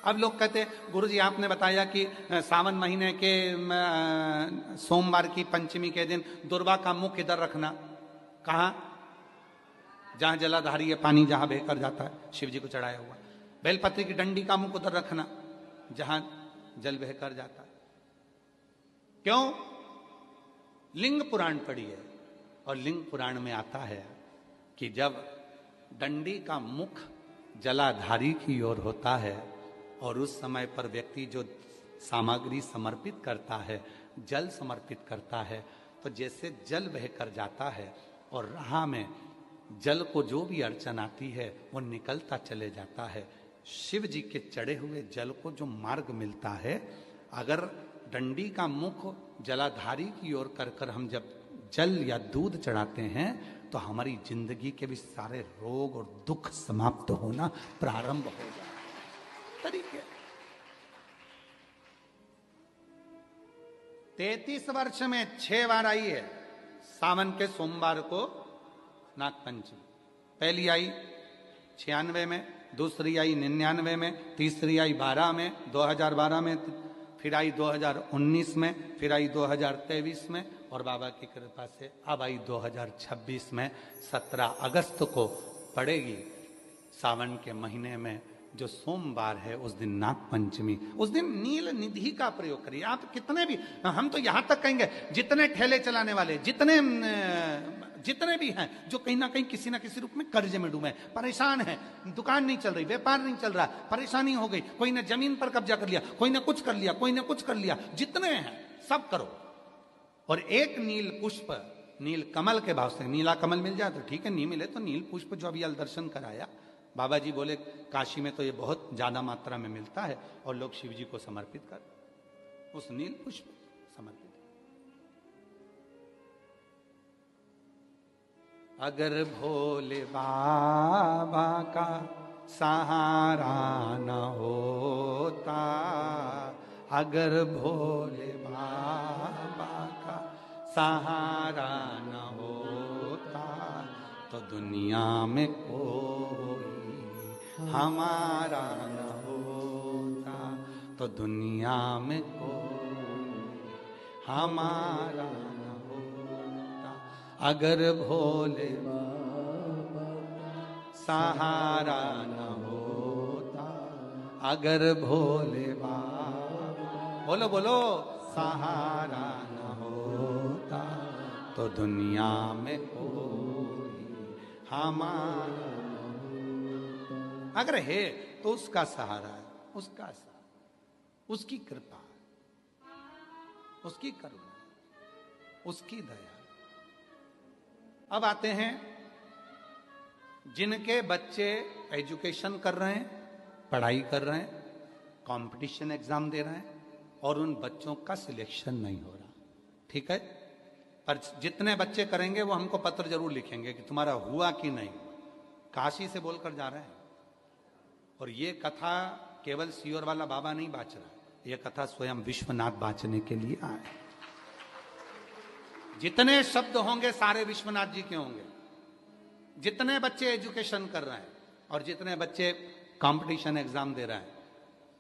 अब लोग कहते गुरुजी आपने बताया कि सावन महीने के सोमवार की पंचमी के दिन दुर्वा का मुख इधर रखना। कहाँ? जहां जलाधारी है, पानी जहां बहकर जाता है शिव जी को चढ़ाया हुआ। बेलपत्री की डंडी का मुख उधर रखना जहां जल बहकर जाता है। क्यों? लिंग पुराण पढ़ी है और लिंग पुराण में आता है कि जब डंडी का मुख जलाधारी की ओर होता है और उस समय पर व्यक्ति जो सामग्री समर्पित करता है, जल समर्पित करता है, तो जैसे जल बहकर जाता है और राह में जल को जो भी अड़चन आती है वो निकलता चले जाता है। शिव जी के चढ़े हुए जल को जो मार्ग मिलता है, अगर डंडी का मुख जलाधारी की ओर कर कर हम जब जल या दूध चढ़ाते हैं तो हमारी जिंदगी के भी सारे रोग और दुख समाप्त होना प्रारंभ हो जाए। तरीके 33 वर्ष में 6 बार आई है सावन के सोमवार को नागपंचमी। पहली आई 96 में, दूसरी आई 99 में, तीसरी आई 12 में, 2012 में, फिर आई 2019 में, फिर आई 2023 में और बाबा की कृपा से अब आई 2026 में। 17 अगस्त को पड़ेगी सावन के महीने में जो सोमवार है, उस दिन नागपंचमी। उस दिन नील निधि का प्रयोग करिए। आप कितने भी, हम तो यहां तक कहेंगे जितने ठेले चलाने वाले, जितने भी हैं जो कहीं ना कहीं किसी ना किसी रूप में कर्ज में डूबे, परेशान हैं, दुकान नहीं चल रही, व्यापार नहीं चल रहा, परेशानी हो गई, कोई ने जमीन पर कब्जा कर लिया, कोई ने कुछ कर लिया, कोई ने कुछ कर लिया, जितने हैं सब करो और एक नील पुष्प, नील कमल के भाव से, नीला कमल मिल जाए तो ठीक है, नहीं मिले तो नील पुष्प जो अभी दर्शन कराया बाबा जी बोले काशी में तो ये बहुत ज्यादा मात्रा में मिलता है और लोग शिव जी को समर्पित कर, उस नील पुष्प समर्पित। अगर भोले बाबा का सहारा न होता, अगर भोले बाबा का सहारा न होता तो दुनिया में कोई हमारा न होता, तो दुनिया में कोई हमारा न होता। अगर भोले बाबा सहारा न होता, अगर भोले बाबा, बोलो बोलो, सहारा न होता तो दुनिया में कोई हमारा, अगर है तो उसका सहारा है, उसका सहारा, उसकी कृपा, उसकी करुणा, उसकी दया। अब आते हैं जिनके बच्चे एजुकेशन कर रहे हैं, पढ़ाई कर रहे हैं, कंपटीशन एग्जाम दे रहे हैं और उन बच्चों का सिलेक्शन नहीं हो रहा, ठीक है, पर जितने बच्चे करेंगे वो हमको पत्र जरूर लिखेंगे कि तुम्हारा हुआ कि नहीं। काशी से बोलकर जा रहे हैं और ये कथा केवल सियोर वाला बाबा नहीं बाँच रहा, ये कथा स्वयं विश्वनाथ बाँचने के लिए आए। जितने शब्द होंगे सारे विश्वनाथ जी के होंगे। जितने बच्चे एजुकेशन कर रहे हैं और जितने बच्चे कंपटीशन एग्जाम दे रहे हैं,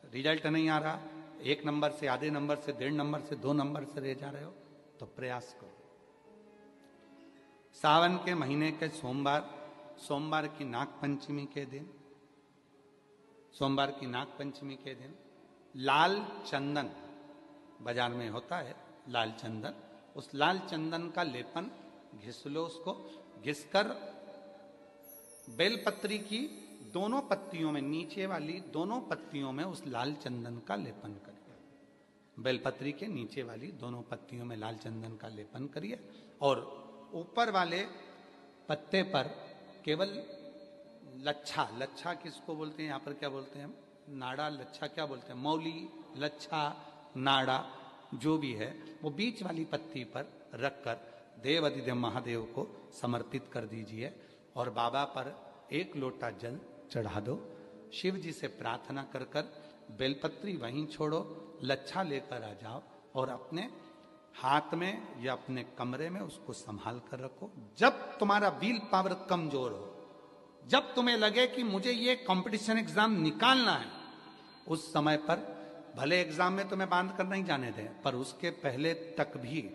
रिजल्ट नहीं आ रहा, 1 नंबर से, आधे नंबर से, 1.5 नंबर से, 2 नंबर से रह जा रहे हो, तो प्रयास करो। सावन के महीने के सोमवार की नागपंचमी के दिन, सोमवार की नागपंचमी के दिन लाल चंदन बाजार में होता है, लाल चंदन, उस लाल चंदन का लेपन घिस लो, उसको घिसकर बेलपत्री की दोनों पत्तियों में, नीचे वाली दोनों पत्तियों में उस लाल चंदन का लेपन करिए। बेलपत्री के नीचे वाली दोनों पत्तियों में लाल चंदन का लेपन करिए और ऊपर वाले पत्ते पर केवल लच्छा, लच्छा किसको बोलते हैं यहाँ पर, क्या बोलते हैं, नाड़ा, लच्छा क्या बोलते हैं, मौली, लच्छा, नाड़ा, जो भी है वो बीच वाली पत्ती पर रखकर देव अधिदेव महादेव को समर्पित कर दीजिए और बाबा पर 1 लोटा जल चढ़ा दो। शिव जी से प्रार्थना कर कर बेलपत्री वहीं छोड़ो, लच्छा लेकर आ जाओ और अपने हाथ में या अपने कमरे में उसको संभाल कर रखो। जब तुम्हारा विल पावर कमजोर हो, जब तुम्हें लगे कि मुझे ये कंपटीशन एग्जाम निकालना है, उस समय पर भले एग्जाम में तुम्हें बांध कर नहीं जाने दें, पर उसके पहले तक भी